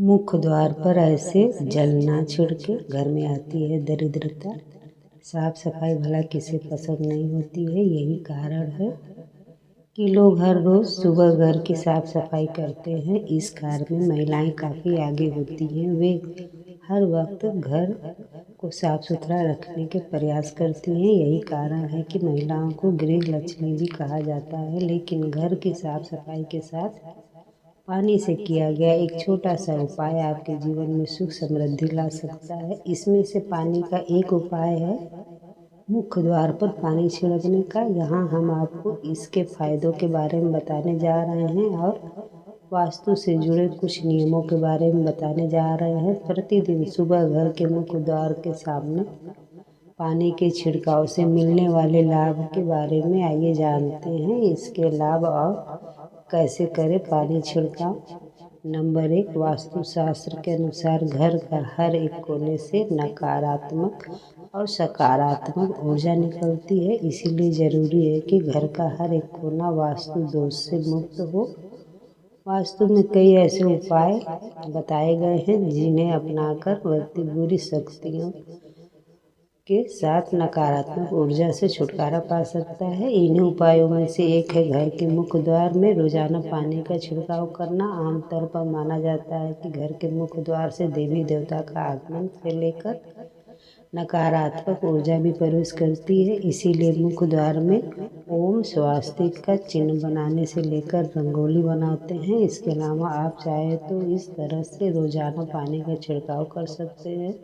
मुख्य द्वार पर ऐसे जल ना छिड़के, घर में आती है दरिद्रता। साफ सफाई भला किसे पसंद नहीं होती है। यही कारण है कि लोग हर रोज सुबह घर की साफ सफाई करते हैं। इस कार्य में महिलाएं काफ़ी आगे होती हैं। वे हर वक्त घर को साफ सुथरा रखने के प्रयास करती हैं। यही कारण है कि महिलाओं को गृह लक्ष्मी भी कहा जाता है। लेकिन घर की साफ सफाई के साथ पानी से किया गया एक छोटा सा उपाय आपके जीवन में सुख समृद्धि ला सकता है। इसमें से पानी का एक उपाय है मुख्य द्वार पर पानी छिड़कने का। यहाँ हम आपको इसके फायदों के बारे में बताने जा रहे हैं और वास्तु से जुड़े कुछ नियमों के बारे में बताने जा रहे हैं। प्रतिदिन सुबह घर के मुख्य द्वार के सामने पानी के छिड़काव से मिलने वाले लाभ के बारे में आइए जानते हैं। इसके लाभ और कैसे करें पानी छिड़काव। नंबर 1, वास्तुशास्त्र के अनुसार घर का हर एक कोने से नकारात्मक और सकारात्मक ऊर्जा निकलती है। इसीलिए जरूरी है कि घर का हर एक कोना वास्तु दोष से मुक्त हो। वास्तु में कई ऐसे उपाय बताए गए हैं जिन्हें अपनाकर व्यक्ति बुरी शक्तियों के साथ नकारात्मक ऊर्जा से छुटकारा पा सकता है। इन्हीं उपायों में से एक है घर के मुख्य द्वार में रोजाना पानी का छिड़काव करना। आमतौर पर माना जाता है कि घर के मुख्य द्वार से देवी देवता का आगमन से लेकर नकारात्मक ऊर्जा भी प्रवेश करती है। इसीलिए मुख्य द्वार में ओम स्वास्तिक का चिन्ह बनाने से लेकर रंगोली बनाते हैं। इसके अलावा आप चाहे तो इस तरह से रोजाना पानी का छिड़काव कर सकते हैं।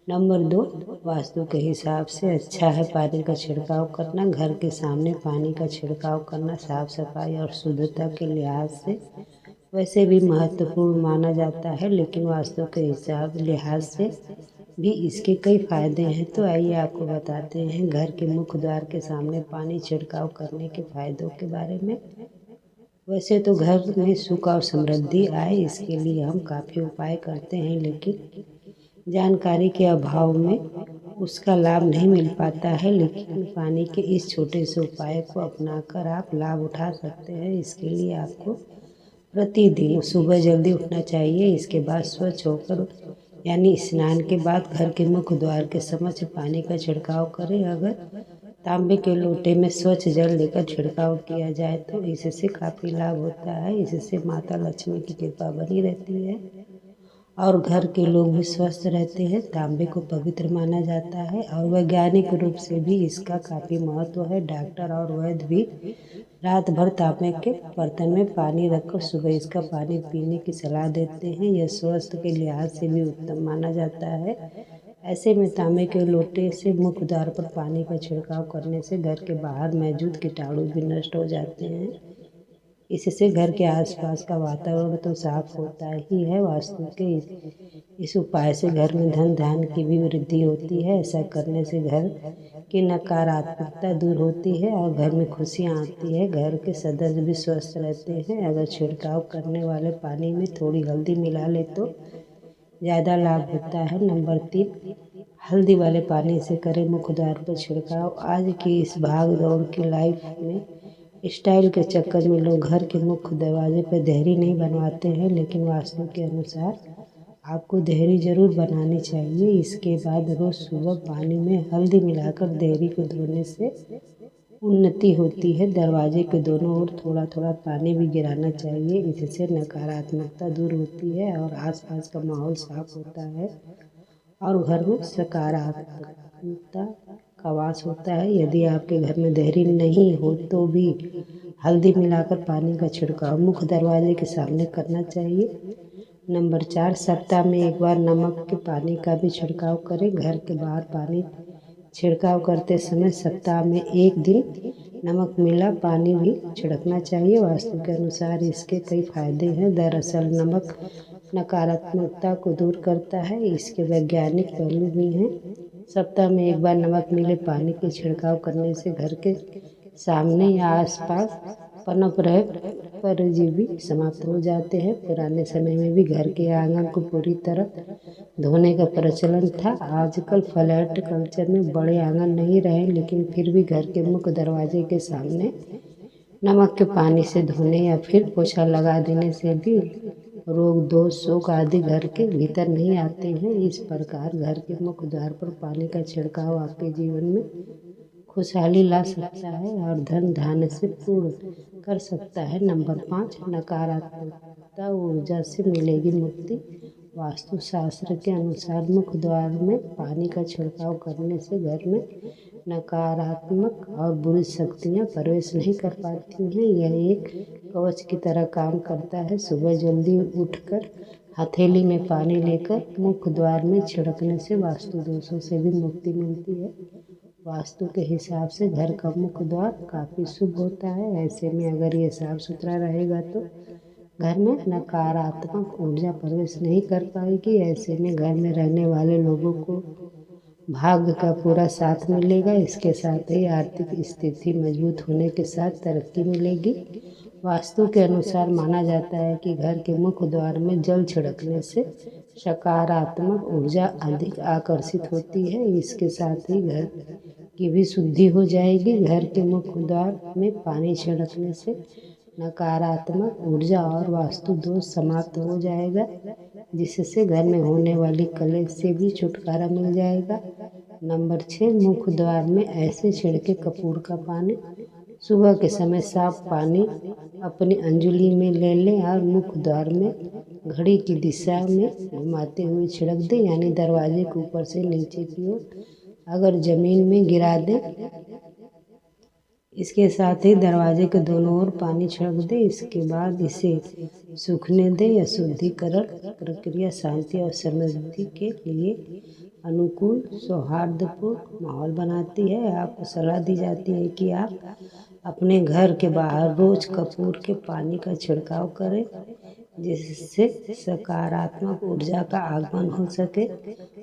नंबर 2, वास्तु के हिसाब से अच्छा है पानी का छिड़काव करना। घर के सामने पानी का छिड़काव करना साफ सफाई और शुद्धता के लिहाज से वैसे भी महत्वपूर्ण माना जाता है, लेकिन वास्तु के लिहाज से भी इसके कई फायदे हैं। तो आइए आपको बताते हैं घर के मुख्य द्वार के सामने पानी छिड़काव करने के फायदों के बारे में। वैसे तो घर में सुख और समृद्धि आए इसके लिए हम काफ़ी उपाय करते हैं, लेकिन जानकारी के अभाव में उसका लाभ नहीं मिल पाता है। लेकिन पानी के इस छोटे से उपाय को अपनाकर आप लाभ उठा सकते हैं। इसके लिए आपको प्रतिदिन सुबह जल्दी उठना चाहिए। इसके बाद स्वच्छ होकर यानी स्नान के बाद घर के मुख्य द्वार के समक्ष पानी का छिड़काव करें। अगर तांबे के लोटे में स्वच्छ जल लेकर छिड़काव किया जाए तो इससे काफ़ी लाभ होता है। इससे माता लक्ष्मी की कृपा बनी रहती है और घर के लोग भी स्वस्थ रहते हैं। तांबे को पवित्र माना जाता है और वैज्ञानिक रूप से भी इसका काफ़ी महत्व है। डॉक्टर और वैद्य भी रात भर तांबे के बर्तन में पानी रखकर सुबह इसका पानी पीने की सलाह देते हैं। यह स्वास्थ्य के लिहाज से भी उत्तम माना जाता है। ऐसे में तांबे के लोटे से मुख्य द्वार पर पानी का छिड़काव करने से घर के बाहर मौजूद कीटाणु भी नष्ट हो जाते हैं। इससे घर के आसपास का वातावरण तो साफ होता ही है। वास्तु के इस उपाय से घर में धन धान्य की भी वृद्धि होती है। ऐसा करने से घर की नकारात्मकता दूर होती है और घर में खुशियाँ आती है। घर के सदस्य भी स्वस्थ रहते हैं। अगर छिड़काव करने वाले पानी में थोड़ी हल्दी मिला ले तो ज़्यादा लाभ होता है। नंबर 3, हल्दी वाले पानी से करें मुख्य द्वार पर छिड़काव। आज की इस भाग दौड़ की लाइफ में स्टाइल के चक्कर में लोग घर के मुख्य दरवाजे पर देहरी नहीं बनवाते हैं, लेकिन वास्तु के अनुसार आपको देहरी जरूर बनानी चाहिए। इसके बाद रोज सुबह पानी में हल्दी मिलाकर देहरी को धोने से उन्नति होती है। दरवाजे के दोनों ओर थोड़ा थोड़ा पानी भी गिराना चाहिए। इससे नकारात्मकता दूर होती है और आसपास का माहौल साफ होता है और घर में सकारात्मकता का वास होता है। यदि आपके घर में देहरी नहीं हो तो भी हल्दी मिलाकर पानी का छिड़काव मुख्य दरवाजे के सामने करना चाहिए। नंबर 4, सप्ताह में एक बार नमक के पानी का भी छिड़काव करें। घर के बाहर पानी छिड़काव करते समय सप्ताह में एक दिन नमक मिला पानी भी छिड़कना चाहिए। वास्तु के अनुसार इसके कई फायदे हैं। दरअसल नमक नकारात्मकता को दूर करता है। इसके वैज्ञानिक पहलू भी हैं। सप्ताह में एक बार नमक मिले पानी के छिड़काव करने से घर के सामने या आसपास पनप रहे परजीवी समाप्त हो जाते हैं। पुराने समय में भी घर के आंगन को पूरी तरह धोने का प्रचलन था। आजकल फ्लैट कल्चर में बड़े आंगन नहीं रहे, लेकिन फिर भी घर के मुख्य दरवाजे के सामने नमक के पानी से धोने या फिर पोछा लगा देने से भी रोग दोष शोक आदि घर के भीतर नहीं आते हैं। इस प्रकार घर के मुख्य द्वार पर पानी का छिड़काव आपके जीवन में खुशहाली ला सकता है और धन धान्य से पूर्ण कर सकता है। नंबर 5, नकारात्मकता ऊर्जा से मिलेगी मुक्ति। वास्तु शास्त्र के अनुसार मुख्य द्वार में पानी का छिड़काव करने से घर में नकारात्मक और बुरी शक्तियाँ प्रवेश नहीं कर पाती हैं। यह एक कवच की तरह काम करता है। सुबह जल्दी उठकर हथेली में पानी लेकर मुख्य द्वार में छिड़कने से वास्तु दोषों से भी मुक्ति मिलती है। वास्तु के हिसाब से घर का मुख्य द्वार काफ़ी शुभ होता है। ऐसे में अगर ये साफ सुथरा रहेगा तो घर में नकारात्मक ऊर्जा प्रवेश नहीं कर पाएगी। ऐसे में घर में रहने वाले लोगों को भाग्य का पूरा साथ मिलेगा। इसके साथ ही आर्थिक स्थिति मजबूत होने के साथ तरक्की मिलेगी। वास्तु के अनुसार माना जाता है कि घर के मुख्य द्वार में जल छिड़कने से सकारात्मक ऊर्जा अधिक आकर्षित होती है। इसके साथ ही घर की भी शुद्धि हो जाएगी। घर के मुख्य द्वार में पानी छिड़कने से नकारात्मक ऊर्जा और वास्तु दोष समाप्त हो जाएगा, जिससे घर में होने वाली कलेश से भी छुटकारा मिल जाएगा। नंबर 6, मुख्य द्वार में ऐसे छिड़के कपूर का पानी। सुबह के समय साफ पानी अपनी अंजुली में ले लें और मुख्य द्वार में घड़ी की दिशा में घुमाते हुए छिड़क दें, यानी दरवाजे के ऊपर से नीचे की ओर, अगर जमीन में गिरा दें। इसके साथ ही दरवाजे के दोनों ओर पानी छिड़क दें। इसके बाद इसे सूखने दें। यह शुद्धिकरण प्रक्रिया शांति और समृद्धि के लिए अनुकूल सौहार्दपूर्ण माहौल बनाती है। आपको सलाह दी जाती है कि आप अपने घर के बाहर रोज कपूर के पानी का छिड़काव करें, जिससे सकारात्मक ऊर्जा का आगमन हो सके।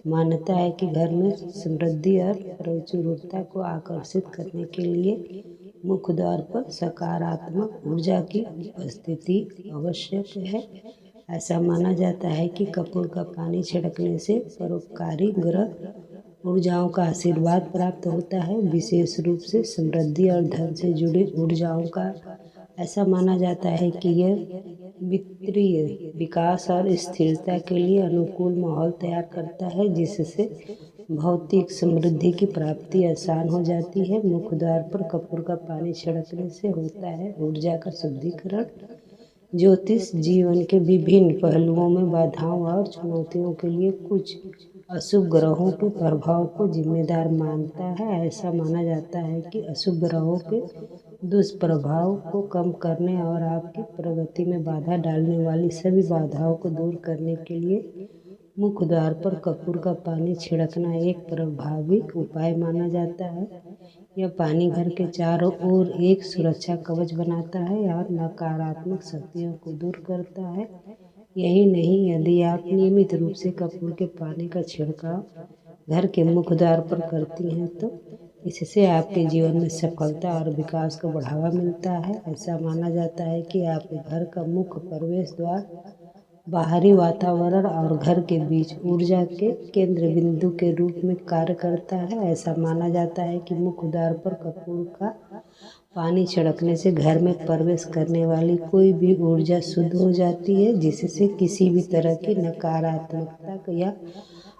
मान्यता है कि घर में समृद्धि और प्रचुरता को आकर्षित करने के लिए मुख्य द्वार पर सकारात्मक ऊर्जा की उपस्थिति आवश्यक है। ऐसा माना जाता है कि कपूर का पानी छिड़कने से परोपकारी ग्रह ऊर्जाओं का आशीर्वाद प्राप्त होता है, विशेष रूप से समृद्धि और धन से जुड़ी ऊर्जाओं का। ऐसा माना जाता है कि यह वित्तीय विकास और स्थिरता के लिए अनुकूल माहौल तैयार करता है, जिससे भौतिक समृद्धि की प्राप्ति आसान हो जाती है। मुख्य द्वार पर कपूर का पानी छिड़कने से होता है ऊर्जा का शुद्धिकरण। ज्योतिष जीवन के विभिन्न पहलुओं में बाधाओं और चुनौतियों के लिए कुछ अशुभ ग्रहों के प्रभाव को जिम्मेदार मानता है। ऐसा माना जाता है कि अशुभ ग्रहों के दुष्प्रभाव को कम करने और आपकी प्रगति में बाधा डालने वाली सभी बाधाओं को दूर करने के लिए मुख्य द्वार पर कपूर का पानी छिड़कना एक प्रभावी उपाय माना जाता है। यह पानी घर के चारों ओर एक सुरक्षा कवच बनाता है और नकारात्मक शक्तियों को दूर करता है। यही नहीं, यदि आप नियमित रूप से कपूर के पानी का छिड़काव घर के मुख्य द्वार पर करती हैं तो इससे आपके जीवन में सफलता और विकास को बढ़ावा मिलता है। ऐसा माना जाता है कि आपके घर का मुख्य प्रवेश द्वार बाहरी वातावरण और घर के बीच ऊर्जा के केंद्र बिंदु के रूप में कार्य करता है। ऐसा माना जाता है कि मुख्य द्वार पर कपूर का पानी छिड़कने से घर में प्रवेश करने वाली कोई भी ऊर्जा शुद्ध हो जाती है, जिससे किसी भी तरह की नकारात्मकता या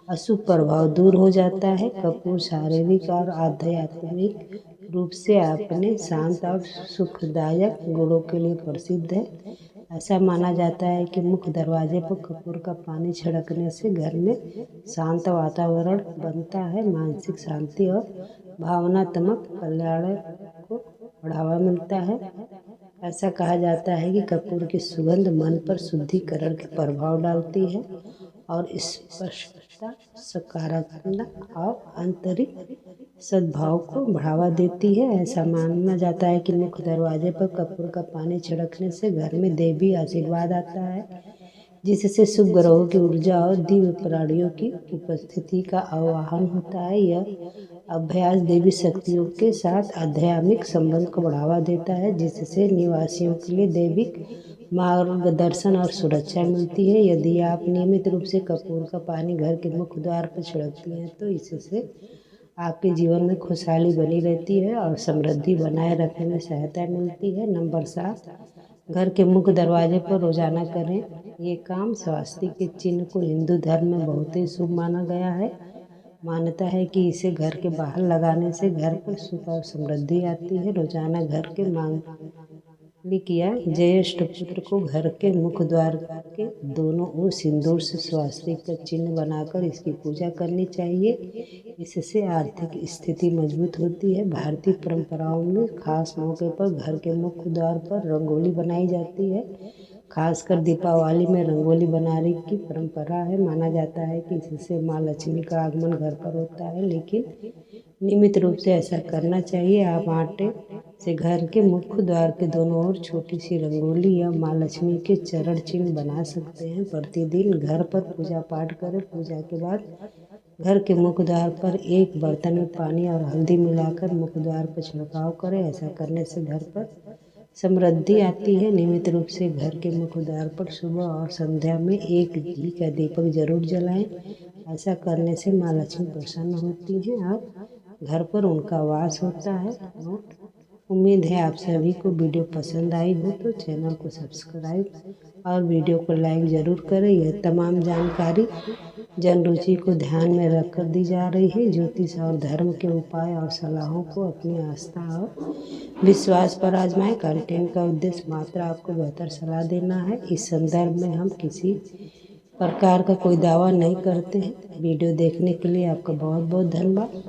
अशुभ प्रभाव दूर हो जाता है। कपूर शारीरिक और आध्यात्मिक रूप से अपने शांत और सुखदायक गुणों के लिए प्रसिद्ध है। ऐसा माना जाता है कि मुख्य दरवाजे पर कपूर का पानी छिड़कने से घर में शांत वातावरण बनता है, मानसिक शांति और भावनात्मक कल्याण को बढ़ावा मिलता है। ऐसा कहा जाता है कि कपूर की सुगंध मन पर शुद्धिकरण के प्रभाव डालती है और स्पष्टता, सकारात्मक और आंतरिक सद्भाव को बढ़ावा देती है। ऐसा माना जाता है कि मुख्य दरवाजे पर कपूर का पानी छिड़कने से घर में देवी आशीर्वाद आता है, जिससे शुभ ग्रहों की ऊर्जा और दिव्य प्राणियों की उपस्थिति का आवाहन होता है। यह अभ्यास देवी शक्तियों के साथ आध्यात्मिक संबंध को बढ़ावा देता है, जिससे निवासियों के लिए दैविक मार्गदर्शन और सुरक्षा मिलती है। यदि आप नियमित रूप से कपूर का पानी घर के मुख्य द्वार पर छिड़कती हैं तो इससे आपके जीवन में खुशहाली बनी रहती है और समृद्धि बनाए रखने में सहायता मिलती है। नंबर 7, घर के मुख्य दरवाजे पर रोजाना करें। ये काम स्वास्तिक के चिन्ह को हिंदू धर्म में बहुत ही शुभ माना गया है। मान्यता है कि इसे घर के बाहर लगाने से घर पर सुख और समृद्धि आती है। रोजाना घर के मांगलिक या ज्येष्ठ पुत्र को घर के मुख्य द्वार के दोनों ओर सिंदूर से स्वास्तिक का चिन्ह बनाकर इसकी पूजा करनी चाहिए। इससे आर्थिक स्थिति मजबूत होती है। भारतीय परंपराओं में खास मौके पर घर के मुख्य द्वार पर रंगोली बनाई जाती है। खासकर दीपावली में रंगोली बनाने की परंपरा है। माना जाता है कि इससे माँ लक्ष्मी का आगमन घर पर होता है, लेकिन नियमित रूप से ऐसा करना चाहिए। आप आटे से घर के मुख्य द्वार के दोनों ओर छोटी सी रंगोली या माँ लक्ष्मी के चरण चिन्ह बना सकते हैं। प्रतिदिन घर पर पूजा पाठ करें। पूजा के बाद घर के मुख्य द्वार पर एक बर्तन में पानी और हल्दी मिलाकर मुख्य द्वार पर छिड़काव करें। ऐसा करने से घर पर समृद्धि आती है। नियमित रूप से घर के मुख्य द्वार पर सुबह और संध्या में एक घी का दीपक जरूर जलाएं। ऐसा करने से माँ लक्ष्मी प्रसन्न होती हैं और घर पर उनका वास होता है। नोट, उम्मीद है आप सभी को वीडियो पसंद आई हो तो चैनल को सब्सक्राइब और वीडियो को लाइक ज़रूर करें। यह तमाम जानकारी जन रुचि को ध्यान में रखकर दी जा रही है। ज्योतिष और धर्म के उपाय और सलाहों को अपनी आस्था और विश्वास पर आजमाएं। कंटेंट का उद्देश्य मात्र आपको बेहतर सलाह देना है। इस संदर्भ में हम किसी प्रकार का कोई दावा नहीं करते हैं। वीडियो देखने के लिए आपका बहुत बहुत धन्यवाद।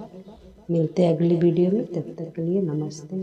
मिलते हैं अगली वीडियो में, तब तक के लिए नमस्ते।